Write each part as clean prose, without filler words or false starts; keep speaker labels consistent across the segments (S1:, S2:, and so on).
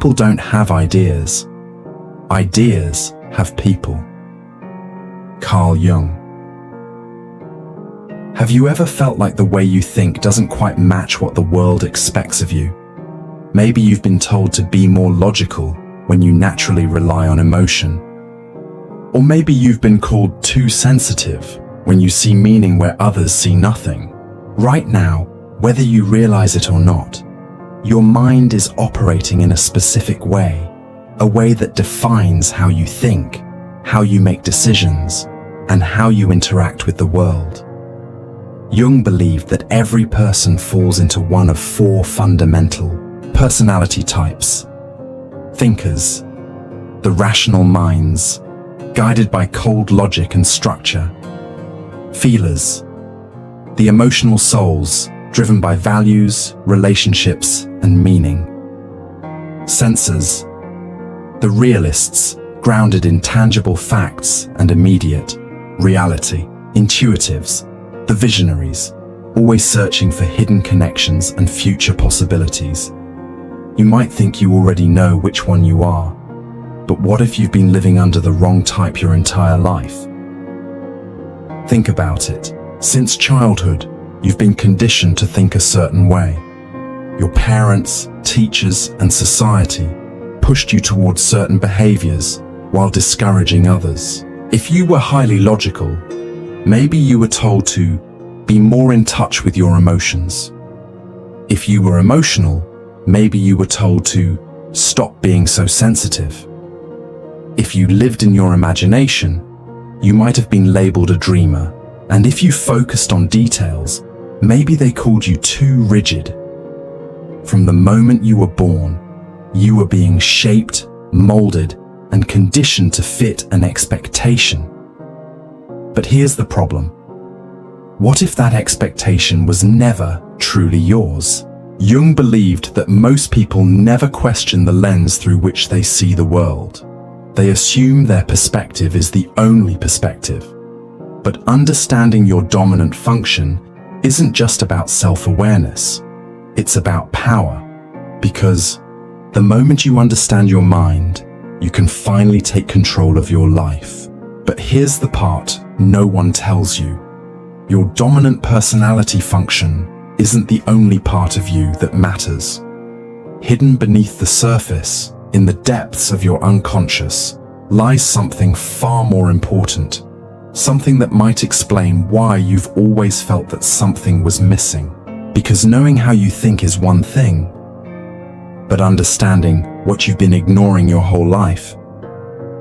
S1: People don't have ideas. Ideas have people. Carl Jung. Have you ever felt like the way you think doesn't quite match what the world expects of you? Maybe you've been told to be more logical when you naturally rely on emotion. Or maybe you've been called too sensitive when you see meaning where others see nothing. Right now, whether you realize it or not, your mind is operating in a specific way, a way that defines how you think, how you make decisions, and how you interact with the world. Jung believed that every person falls into one of four fundamental personality types. Thinkers, the rational minds, guided by cold logic and structure. Feelers, the emotional souls, driven by values, relationships, and meaning. Sensors, the realists, grounded in tangible facts and immediate reality. Intuitives, the visionaries, always searching for hidden connections and future possibilities. You might think you already know which one you are, but what if you've been living under the wrong type your entire life? Think about it. Since childhood, you've been conditioned to think a certain way. Your parents, teachers, and society pushed you towards certain behaviors while discouraging others. If you were highly logical, maybe you were told to be more in touch with your emotions. If you were emotional, maybe you were told to stop being so sensitive. If you lived in your imagination, you might have been labeled a dreamer. And if you focused on details, maybe they called you too rigid. From the moment you were born, you were being shaped, molded, and conditioned to fit an expectation. But here's the problem. What if that expectation was never truly yours? Jung believed that most people never question the lens through which they see the world. They assume their perspective is the only perspective. But understanding your dominant function isn't just about self-awareness. It's about power. Because the moment you understand your mind, you can finally take control of your life. But here's the part no one tells you. Your dominant personality function isn't the only part of you that matters. Hidden beneath the surface, in the depths of your unconscious, lies something far more important. Something that might explain why you've always felt that something was missing. Because knowing how you think is one thing, but understanding what you've been ignoring your whole life,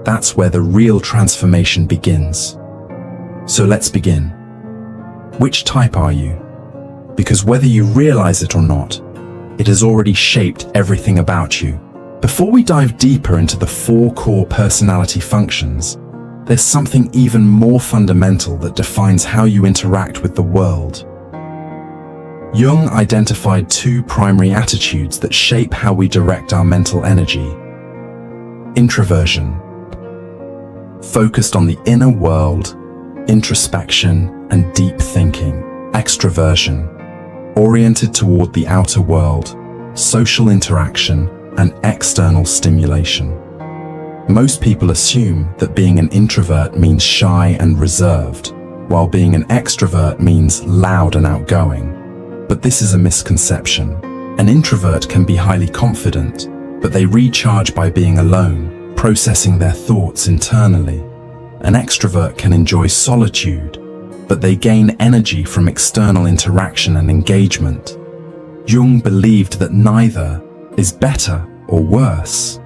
S1: that's where the real transformation begins. So let's begin. Which type are you? Because whether you realize it or not, it has already shaped everything about you. Before we dive deeper into the four core personality functions, there's something even more fundamental that defines how you interact with the world. Jung identified two primary attitudes that shape how we direct our mental energy. Introversion, focused on the inner world, introspection, and deep thinking. Extroversion, oriented toward the outer world, social interaction, and external stimulation. Most people assume that being an introvert means shy and reserved, while being an extrovert means loud and outgoing. But this is a misconception. An introvert can be highly confident, but they recharge by being alone, processing their thoughts internally. An extrovert can enjoy solitude, but they gain energy from external interaction and engagement. Jung believed that neither is better or worse.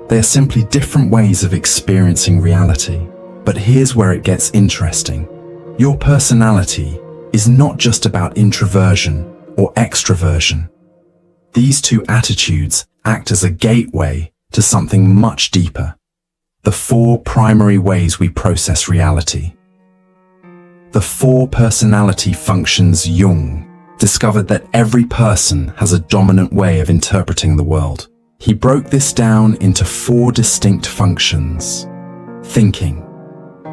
S1: They are simply different ways of experiencing reality. But here's where it gets interesting. Your personality is not just about introversion or extroversion. These two attitudes act as a gateway to something much deeper. The four primary ways we process reality. The four personality functions. Jung discovered that every person has a dominant way of interpreting the world. He broke this down into four distinct functions. Thinking,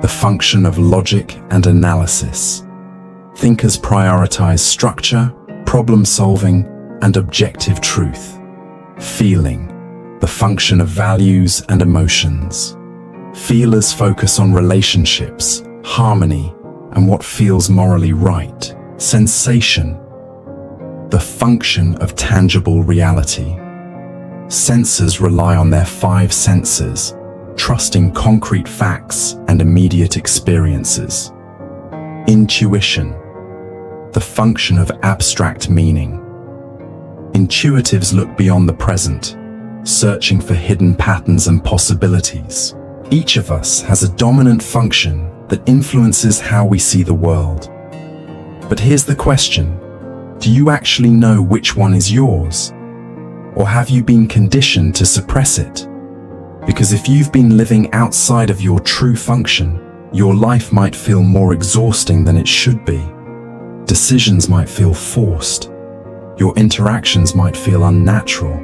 S1: the function of logic and analysis. Thinkers prioritize structure, problem solving, and objective truth. Feeling, the function of values and emotions. Feelers focus on relationships, harmony, and what feels morally right. Sensation, the function of tangible reality. Sensors rely on their five senses, trusting concrete facts and immediate experiences. Intuition, the function of abstract meaning. Intuitives look beyond the present, searching for hidden patterns and possibilities. Each of us has a dominant function that influences how we see the world. But here's the question: do you actually know which one is yours? Or have you been conditioned to suppress it? Because if you've been living outside of your true function, your life might feel more exhausting than it should be. Decisions might feel forced. Your interactions might feel unnatural.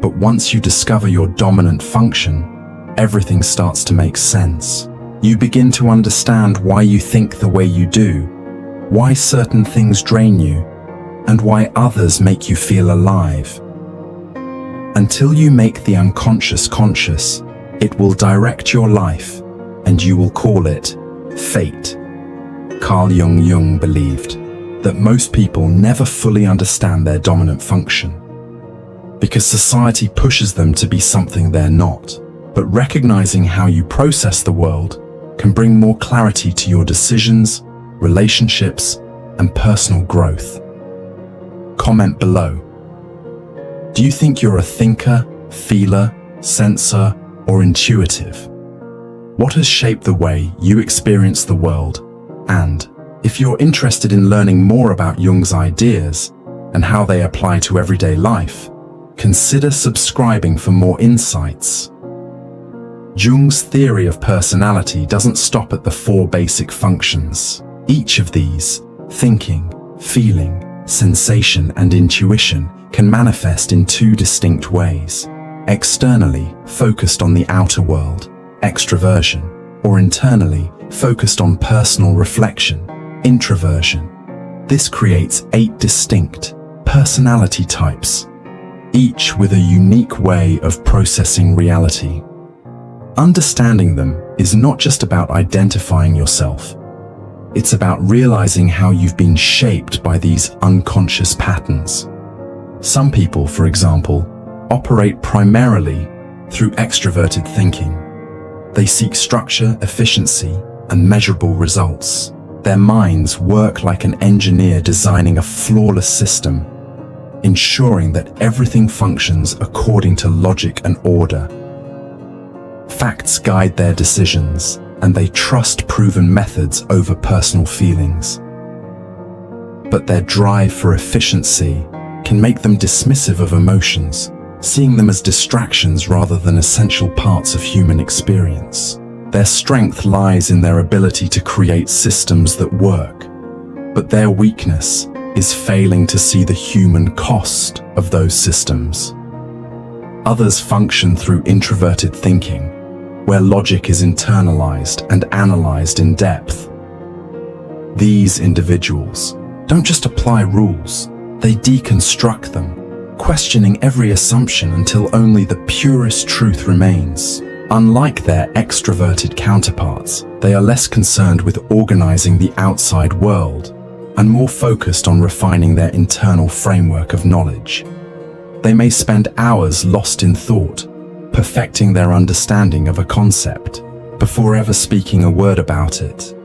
S1: But once you discover your dominant function, everything starts to make sense. You begin to understand why you think the way you do, why certain things drain you, and why others make you feel alive. Until you make the unconscious conscious, it will direct your life, and you will call it fate. Carl Jung believed that most people never fully understand their dominant function, because society pushes them to be something they're not. But recognizing how you process the world can bring more clarity to your decisions, relationships, and personal growth. Comment below. Do you think you're a thinker, feeler, sensor, or intuitive? What has shaped the way you experience the world? And if you're interested in learning more about Jung's ideas and how they apply to everyday life, consider subscribing for more insights. Jung's theory of personality doesn't stop at the four basic functions. Each of these, thinking, feeling, sensation, and intuition, can manifest in two distinct ways. Externally, focused on the outer world, extroversion, or internally, focused on personal reflection, introversion. This creates 8 distinct personality types, each with a unique way of processing reality. Understanding them is not just about identifying yourself. It's about realizing how you've been shaped by these unconscious patterns. Some people, for example, operate primarily through extroverted thinking. They seek structure, efficiency, and measurable results. Their minds work like an engineer designing a flawless system, ensuring that everything functions according to logic and order. Facts guide their decisions, and they trust proven methods over personal feelings. But their drive for efficiency can make them dismissive of emotions, seeing them as distractions rather than essential parts of human experience. Their strength lies in their ability to create systems that work, but their weakness is failing to see the human cost of those systems. Others function through introverted thinking, where logic is internalized and analyzed in depth. These individuals don't just apply rules, they deconstruct them, questioning every assumption until only the purest truth remains. Unlike their extroverted counterparts, they are less concerned with organizing the outside world and more focused on refining their internal framework of knowledge. They may spend hours lost in thought, perfecting their understanding of a concept before ever speaking a word about it.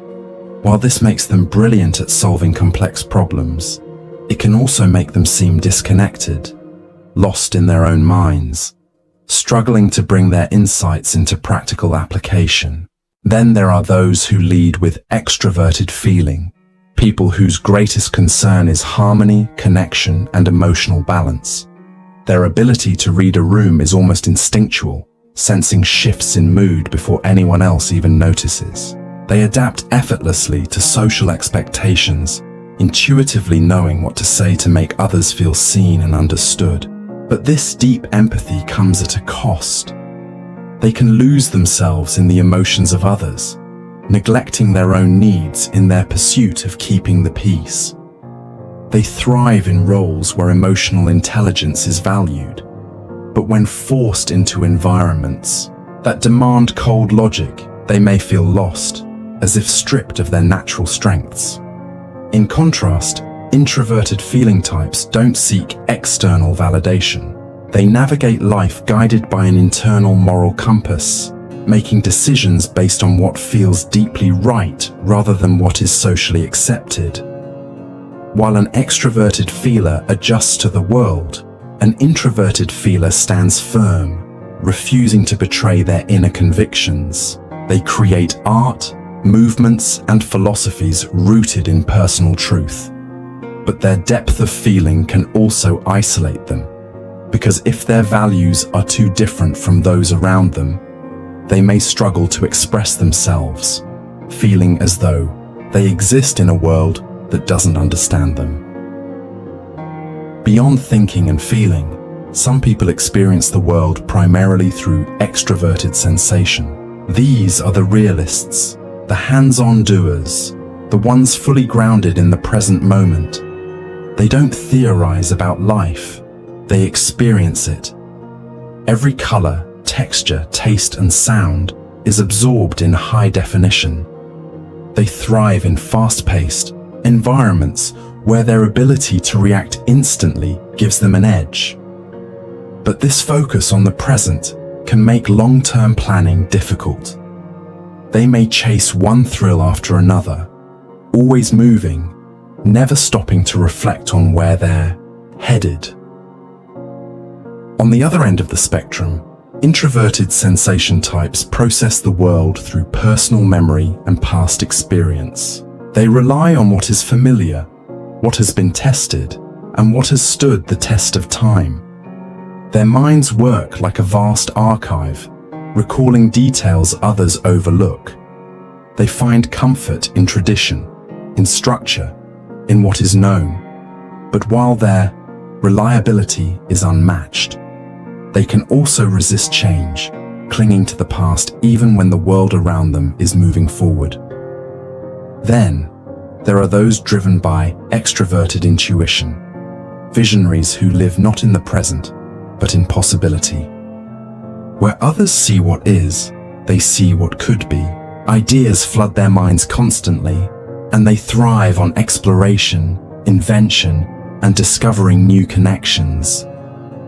S1: While this makes them brilliant at solving complex problems, it can also make them seem disconnected, lost in their own minds, struggling to bring their insights into practical application. Then there are those who lead with extroverted feeling, people whose greatest concern is harmony, connection, and emotional balance. Their ability to read a room is almost instinctual, sensing shifts in mood before anyone else even notices. They adapt effortlessly to social expectations, intuitively knowing what to say to make others feel seen and understood. But this deep empathy comes at a cost. They can lose themselves in the emotions of others, neglecting their own needs in their pursuit of keeping the peace. They thrive in roles where emotional intelligence is valued, but when forced into environments that demand cold logic, they may feel lost, as if stripped of their natural strengths. In contrast, introverted feeling types don't seek external validation. They navigate life guided by an internal moral compass, making decisions based on what feels deeply right rather than what is socially accepted. While an extroverted feeler adjusts to the world, an introverted feeler stands firm, refusing to betray their inner convictions. They create art, movements, and philosophies rooted in personal truth. But their depth of feeling can also isolate them, because if their values are too different from those around them, they may struggle to express themselves, feeling as though they exist in a world that doesn't understand them. Beyond thinking and feeling, some people experience the world primarily through extroverted sensation. These are the realists, the hands-on doers, the ones fully grounded in the present moment. They don't theorize about life, they experience it. Every color, texture, taste, and sound is absorbed in high definition. They thrive in fast-paced environments where their ability to react instantly gives them an edge. But this focus on the present can make long-term planning difficult. They may chase one thrill after another, always moving, never stopping to reflect on where they're headed. On the other end of the spectrum, introverted sensation types process the world through personal memory and past experience. They rely on what is familiar, what has been tested, and what has stood the test of time. Their minds work like a vast archive, recalling details others overlook. They find comfort in tradition, in structure, in what is known. But while their reliability is unmatched, they can also resist change, clinging to the past even when the world around them is moving forward. Then, there are those driven by extroverted intuition, visionaries who live not in the present, but in possibility. Where others see what is, they see what could be. Ideas flood their minds constantly, and they thrive on exploration, invention, and discovering new connections.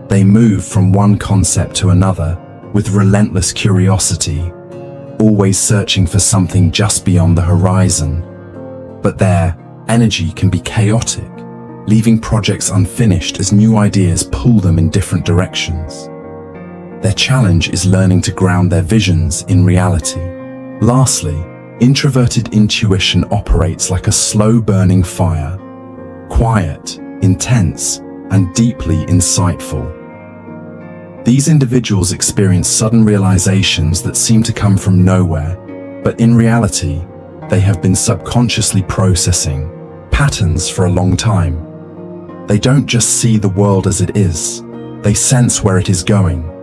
S1: They move from one concept to another with relentless curiosity, always searching for something just beyond the horizon. But their energy can be chaotic, leaving projects unfinished as new ideas pull them in different directions. Their challenge is learning to ground their visions in reality. Lastly, introverted intuition operates like a slow-burning fire, quiet, intense, and deeply insightful. These individuals experience sudden realizations that seem to come from nowhere, but in reality, they have been subconsciously processing patterns for a long time. They don't just see the world as it is, they sense where it is going.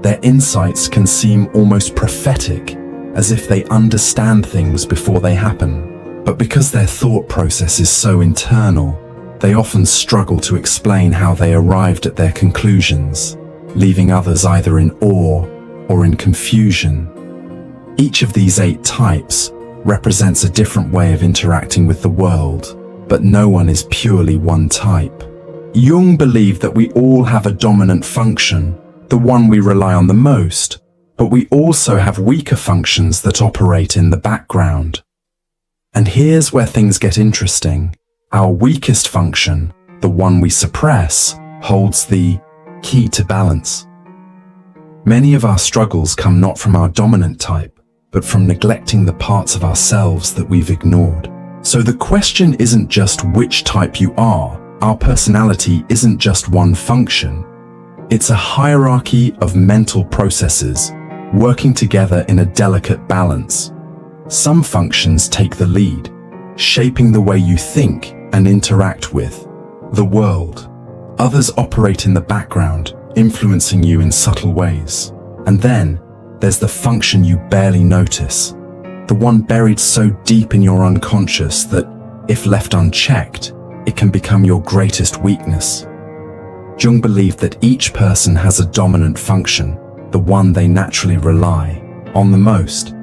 S1: Their insights can seem almost prophetic, as if they understand things before they happen. But because their thought process is so internal, they often struggle to explain how they arrived at their conclusions, leaving others either in awe or in confusion. Each of these 8 types represents a different way of interacting with the world, but no one is purely one type. Jung believed that we all have a dominant function, the one we rely on the most, but we also have weaker functions that operate in the background. And here's where things get interesting. Our weakest function, the one we suppress, holds the key to balance. Many of our struggles come not from our dominant type, but from neglecting the parts of ourselves that we've ignored. So the question isn't just which type you are. Our personality isn't just one function. It's a hierarchy of mental processes working together in a delicate balance. Some functions take the lead, shaping the way you think and interact with the world. Others operate in the background, influencing you in subtle ways. And then there's the function you barely notice, the one buried so deep in your unconscious that, if left unchecked, it can become your greatest weakness. Jung believed that each person has a dominant function, the one they naturally rely on the most.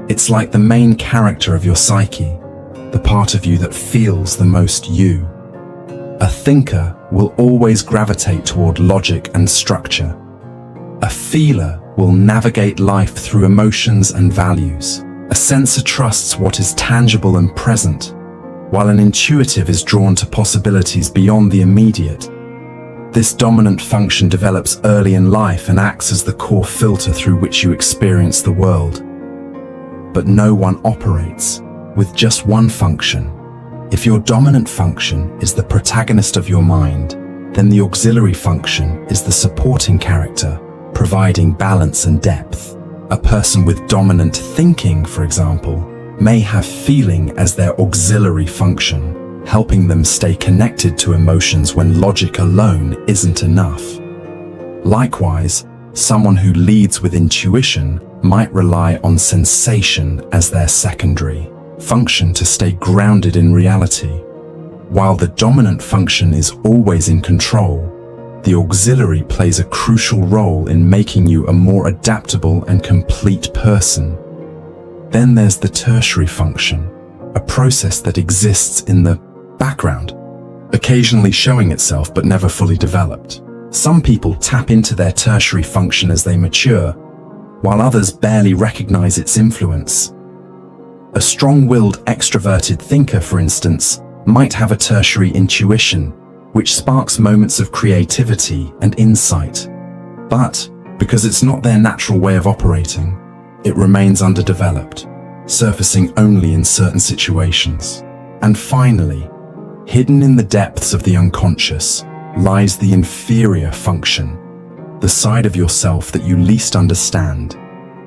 S1: It's like the main character of your psyche, the part of you that feels the most you. A thinker will always gravitate toward logic and structure. A feeler will navigate life through emotions and values. A sensor trusts what is tangible and present, while an intuitive is drawn to possibilities beyond the immediate. This dominant function develops early in life and acts as the core filter through which you experience the world. But no one operates with just one function. If your dominant function is the protagonist of your mind, then the auxiliary function is the supporting character, providing balance and depth. A person with dominant thinking, for example, may have feeling as their auxiliary function, helping them stay connected to emotions when logic alone isn't enough. Likewise, someone who leads with intuition might rely on sensation as their secondary function to stay grounded in reality. While the dominant function is always in control, the auxiliary plays a crucial role in making you a more adaptable and complete person. Then there's the tertiary function, a process that exists in the background, occasionally showing itself but never fully developed. Some people tap into their tertiary function as they mature, while others barely recognize its influence. A strong-willed extroverted thinker, for instance, might have a tertiary intuition, which sparks moments of creativity and insight. But because it's not their natural way of operating, it remains underdeveloped, surfacing only in certain situations. And finally, hidden in the depths of the unconscious lies the inferior function, the side of yourself that you least understand,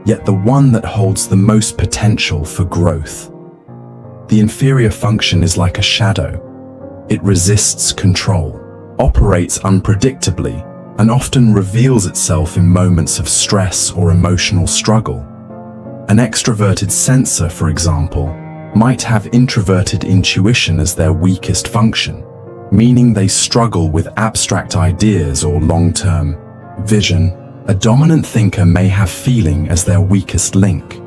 S1: yet the one that holds the most potential for growth. The inferior function is like a shadow. It resists control, operates unpredictably, and often reveals itself in moments of stress or emotional struggle. An extroverted sensor, for example, might have introverted intuition as their weakest function, meaning they struggle with abstract ideas or long-term vision. A dominant thinker may have feeling as their weakest link,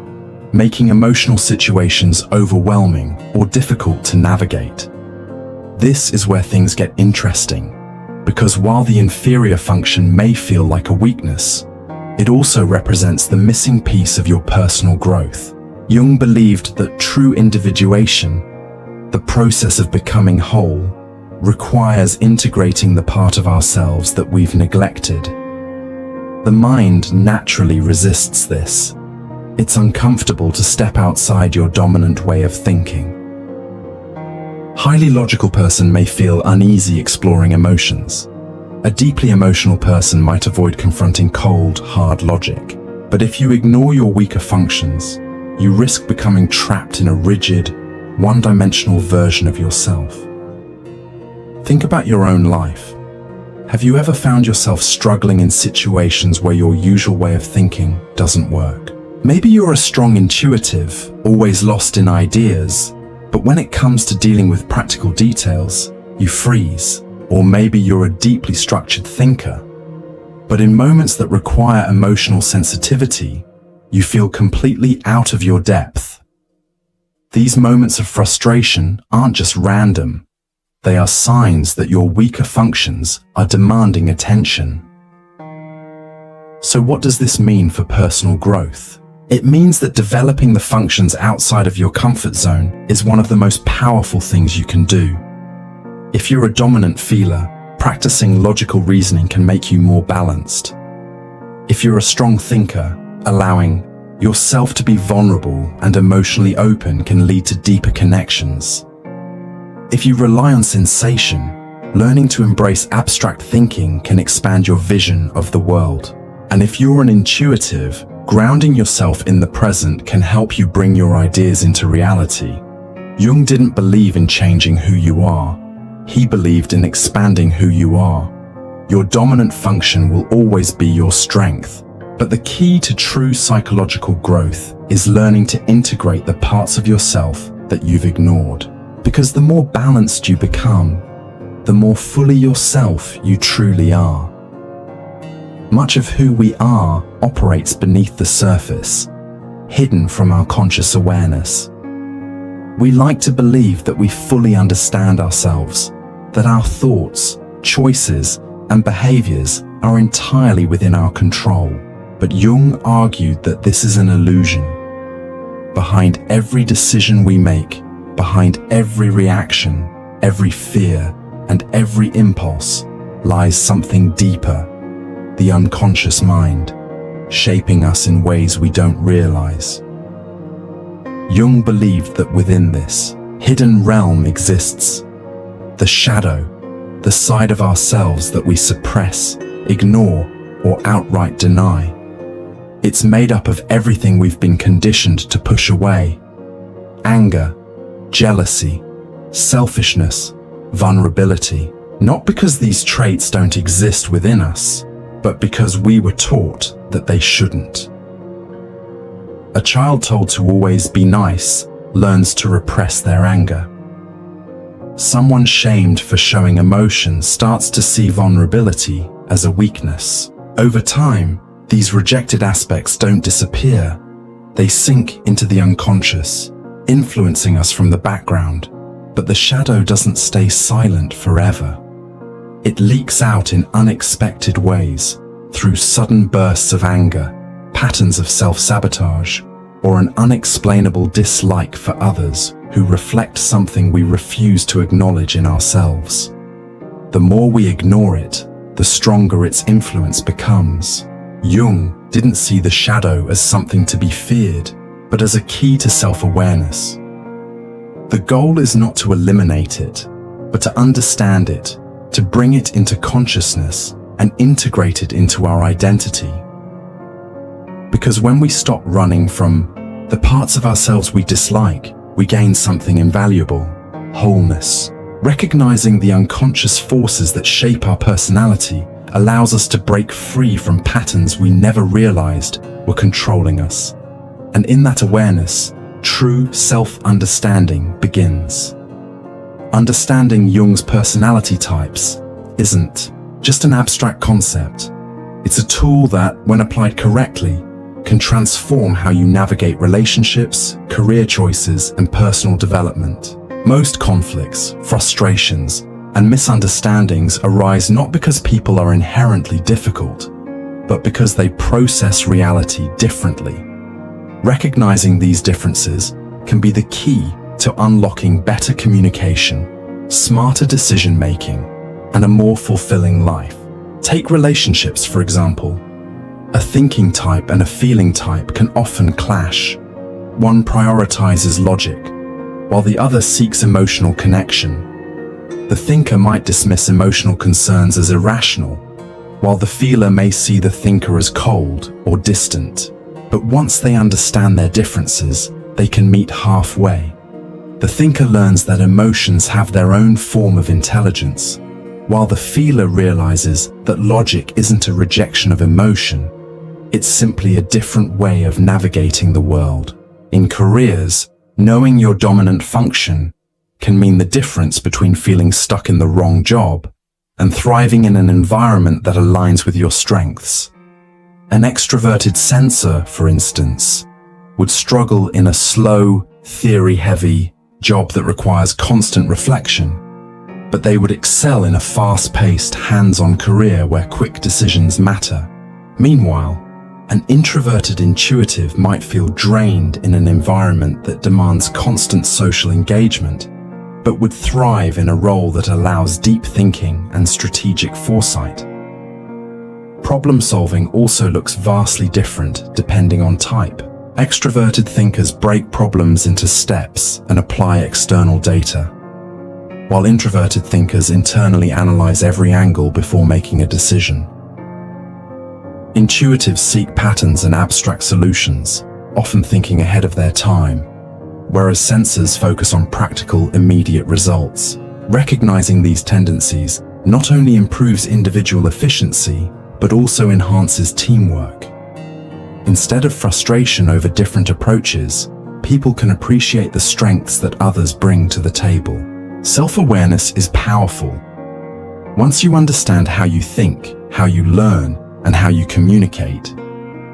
S1: making emotional situations overwhelming or difficult to navigate. This is where things get interesting, because while the inferior function may feel like a weakness, it also represents the missing piece of your personal growth. Jung believed that true individuation, the process of becoming whole, requires integrating the part of ourselves that we've neglected. The mind naturally resists this. It's uncomfortable to step outside your dominant way of thinking. Highly logical person may feel uneasy exploring emotions. A deeply emotional person might avoid confronting cold, hard logic. But if you ignore your weaker functions, you risk becoming trapped in a rigid, one-dimensional version of yourself. Think about your own life. Have you ever found yourself struggling in situations where your usual way of thinking doesn't work? Maybe you're a strong intuitive, always lost in ideas, but when it comes to dealing with practical details, you freeze. Or maybe you're a deeply structured thinker, but in moments that require emotional sensitivity, you feel completely out of your depth. These moments of frustration aren't just random. They are signs that your weaker functions are demanding attention. So what does this mean for personal growth? It means that developing the functions outside of your comfort zone is one of the most powerful things you can do. If you're a dominant feeler, practicing logical reasoning can make you more balanced. If you're a strong thinker, allowing yourself to be vulnerable and emotionally open can lead to deeper connections. If you rely on sensation, learning to embrace abstract thinking can expand your vision of the world. And if you're an intuitive, grounding yourself in the present can help you bring your ideas into reality. Jung didn't believe in changing who you are. He believed in expanding who you are. Your dominant function will always be your strength, but the key to true psychological growth is learning to integrate the parts of yourself that you've ignored. Because the more balanced you become, the more fully yourself you truly are. Much of who we are operates beneath the surface, hidden from our conscious awareness. We like to believe that we fully understand ourselves, that our thoughts, choices, and behaviors are entirely within our control. But Jung argued that this is an illusion. Behind every decision we make, behind every reaction, every fear, and every impulse lies something deeper, the unconscious mind, shaping us in ways we don't realize. Jung believed that within this hidden realm exists the shadow, the side of ourselves that we suppress, ignore, or outright deny. It's made up of everything we've been conditioned to push away: anger, jealousy, selfishness, vulnerability. Not because these traits don't exist within us, but because we were taught that they shouldn't. A child told to always be nice learns to repress their anger. Someone shamed for showing emotion starts to see vulnerability as a weakness. Over time, these rejected aspects don't disappear. They sink into the unconscious, influencing us from the background. But the shadow doesn't stay silent forever. It leaks out in unexpected ways, through sudden bursts of anger, patterns of self-sabotage, or an unexplainable dislike for others who reflect something we refuse to acknowledge in ourselves. The more we ignore it, the stronger its influence becomes. Jung didn't see the shadow as something to be feared, but as a key to self-awareness. The goal is not to eliminate it, but to understand it, to bring it into consciousness and integrate it into our identity. Because when we stop running from the parts of ourselves we dislike, we gain something invaluable: wholeness. Recognizing the unconscious forces that shape our personality allows us to break free from patterns we never realized were controlling us. And in that awareness, true self-understanding begins. Understanding Jung's personality types isn't just an abstract concept. It's a tool that, when applied correctly, can transform how you navigate relationships, career choices, and personal development. Most conflicts, frustrations, and misunderstandings arise not because people are inherently difficult, but because they process reality differently. Recognizing these differences can be the key to unlocking better communication, smarter decision-making, and a more fulfilling life. Take relationships, for example. A thinking type and a feeling type can often clash. One prioritizes logic, while the other seeks emotional connection. The thinker might dismiss emotional concerns as irrational, while the feeler may see the thinker as cold or distant. But once they understand their differences, they can meet halfway. The thinker learns that emotions have their own form of intelligence, while the feeler realizes that logic isn't a rejection of emotion. It's simply a different way of navigating the world. In careers, knowing your dominant function can mean the difference between feeling stuck in the wrong job and thriving in an environment that aligns with your strengths. An extroverted sensor, for instance, would struggle in a slow, theory-heavy job that requires constant reflection, but they would excel in a fast-paced, hands-on career where quick decisions matter. Meanwhile, an introverted intuitive might feel drained in an environment that demands constant social engagement, but would thrive in a role that allows deep thinking and strategic foresight. Problem-solving also looks vastly different depending on type. Extroverted thinkers break problems into steps and apply external data, while introverted thinkers internally analyze every angle before making a decision. Intuitives seek patterns and abstract solutions, often thinking ahead of their time, whereas sensors focus on practical, immediate results. Recognizing these tendencies not only improves individual efficiency, but also enhances teamwork. Instead of frustration over different approaches, people can appreciate the strengths that others bring to the table. Self-awareness is powerful, Once you understand how you think, how you learn, and how you communicate,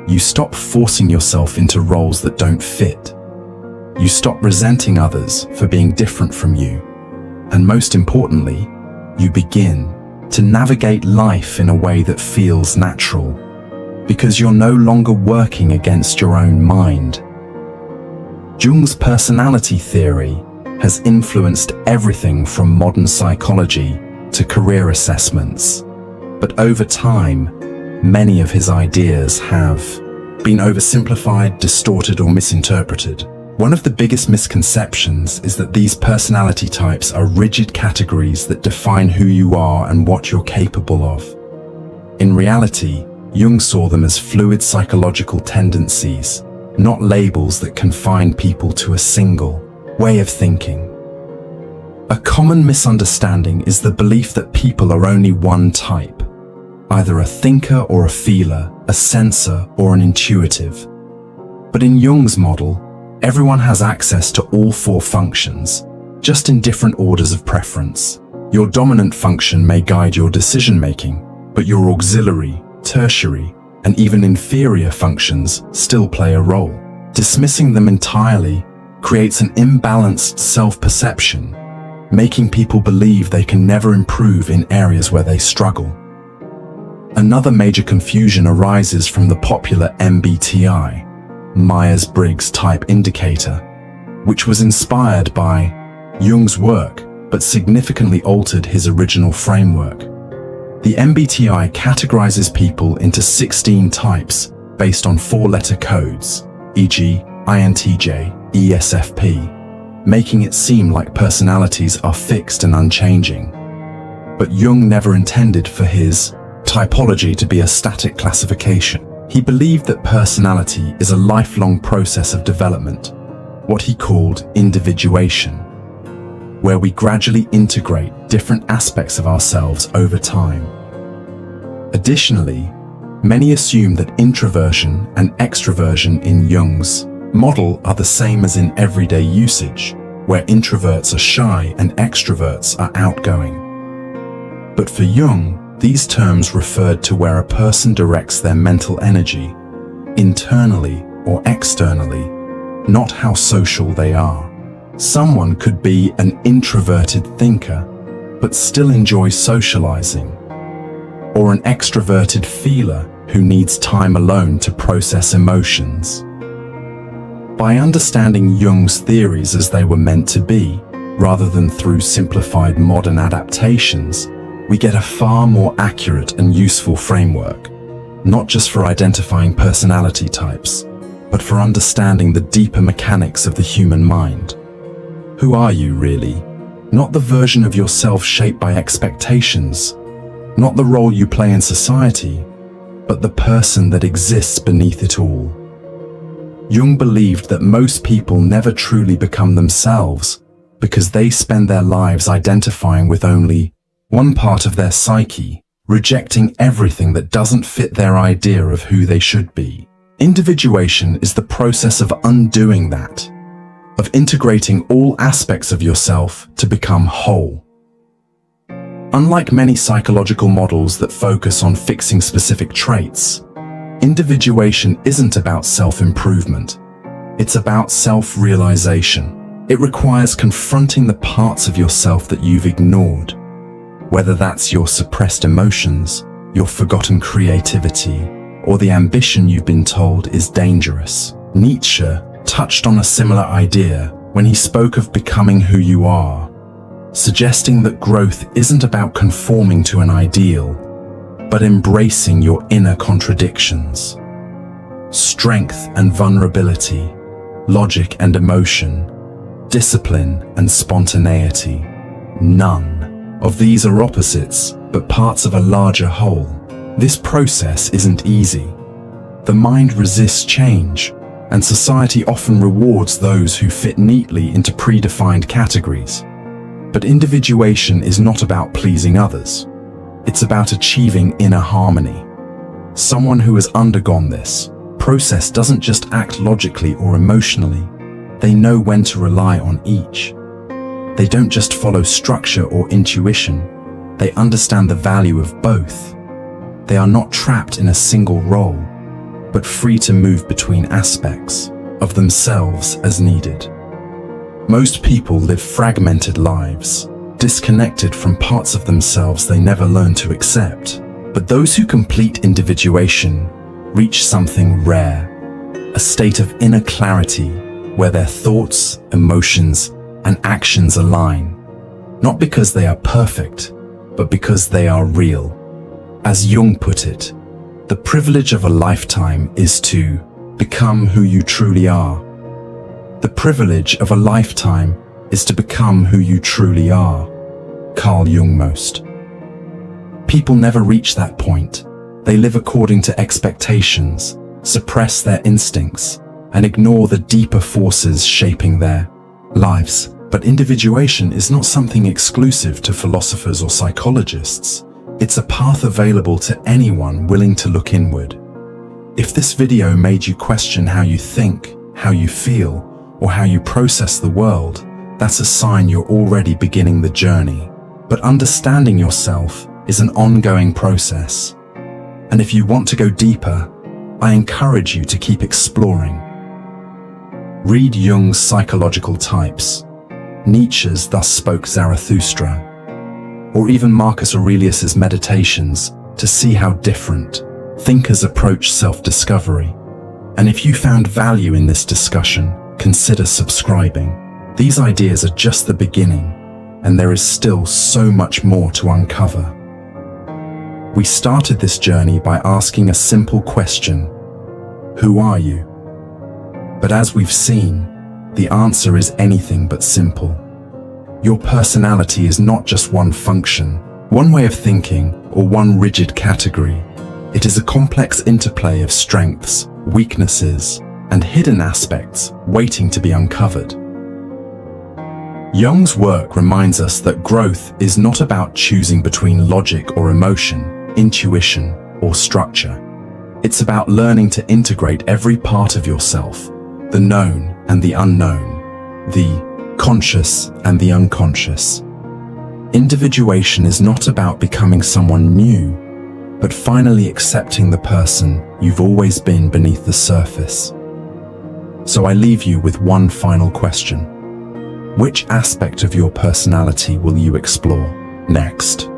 S1: you stop forcing yourself into roles that don't fit. You stop resenting others for being different from you. And most importantly, you begin to navigate life in a way that feels natural, because you're no longer working against your own mind. Jung's personality theory has influenced everything from modern psychology to career assessments. But over time, many of his ideas have been oversimplified, distorted, or misinterpreted. One of the biggest misconceptions is that these personality types are rigid categories that define who you are and what you're capable of. In reality, Jung saw them as fluid psychological tendencies, not labels that confine people to a single way of thinking. A common misunderstanding is the belief that people are only one type, either a thinker or a feeler, a sensor or an intuitive. But in Jung's model, everyone has access to all four functions, just in different orders of preference. Your dominant function may guide your decision-making, but your auxiliary, tertiary, and even inferior functions still play a role. Dismissing them entirely creates an imbalanced self-perception, making people believe they can never improve in areas where they struggle. Another major confusion arises from the popular MBTI, Myers-Briggs Type Indicator, which was inspired by Jung's work but significantly altered his original framework. The MBTI categorizes people into 16 types based on 4-letter codes, e.g., INTJ, ESFP, making it seem like personalities are fixed and unchanging. But Jung never intended for his typology to be a static classification. He believed that personality is a lifelong process of development, what he called individuation, where we gradually integrate different aspects of ourselves over time. Additionally, many assume that introversion and extroversion in Jung's model are the same as in everyday usage, where introverts are shy and extroverts are outgoing. But for Jung, these terms referred to where a person directs their mental energy, internally or externally, not how social they are. Someone could be an introverted thinker, but still enjoy socializing, or an extroverted feeler who needs time alone to process emotions. By understanding Jung's theories as they were meant to be, rather than through simplified modern adaptations, we get a far more accurate and useful framework, not just for identifying personality types, but for understanding the deeper mechanics of the human mind. Who are you really? Not the version of yourself shaped by expectations, not the role you play in society, but the person that exists beneath it all. Jung believed that most people never truly become themselves because they spend their lives identifying with only one part of their psyche, rejecting everything that doesn't fit their idea of who they should be. Individuation is the process of undoing that, of integrating all aspects of yourself to become whole. Unlike many psychological models that focus on fixing specific traits, individuation isn't about self-improvement. It's about self-realization. It requires confronting the parts of yourself that you've ignored, whether that's your suppressed emotions, your forgotten creativity, or the ambition you've been told is dangerous. Nietzsche touched on a similar idea when he spoke of becoming who you are, suggesting that growth isn't about conforming to an ideal, but embracing your inner contradictions. Strength and vulnerability, logic and emotion, discipline and spontaneity. None of these are opposites, but parts of a larger whole. This process isn't easy. The mind resists change, and society often rewards those who fit neatly into predefined categories. But individuation is not about pleasing others. It's about achieving inner harmony. Someone who has undergone this process doesn't just act logically or emotionally. They know when to rely on each. They don't just follow structure or intuition. They understand the value of both. They are not trapped in a single role, but free to move between aspects of themselves as needed. Most people live fragmented lives, disconnected from parts of themselves they never learned to accept. But those who complete individuation reach something rare, a state of inner clarity where their thoughts, emotions, and actions align, not because they are perfect, but because they are real. As Jung put it, the privilege of a lifetime is to become who you truly are. The privilege of a lifetime is to become who you truly are. Carl Jung most. People never reach that point. They live according to expectations, suppress their instincts, and ignore the deeper forces shaping their lives. But individuation is not something exclusive to philosophers or psychologists. It's a path available to anyone willing to look inward. If this video made you question how you think, how you feel, or how you process the world, that's a sign you're already beginning the journey. But understanding yourself is an ongoing process. And if you want to go deeper, I encourage you to keep exploring. Read Jung's psychological types, Nietzsche's Thus Spoke Zarathustra, or even Marcus Aurelius's Meditations to see how different thinkers approach self-discovery. And if you found value in this discussion, consider subscribing. These ideas are just the beginning, and there is still so much more to uncover. We started this journey by asking a simple question: who are you? But as we've seen, the answer is anything but simple. Your personality is not just one function, one way of thinking, or one rigid category. It is a complex interplay of strengths, weaknesses, and hidden aspects waiting to be uncovered. Jung's work reminds us that growth is not about choosing between logic or emotion, intuition or structure. It's about learning to integrate every part of yourself, the known and the unknown, the conscious and the unconscious. Individuation is not about becoming someone new, but finally accepting the person you've always been beneath the surface. So I leave you with one final question. Which aspect of your personality will you explore next?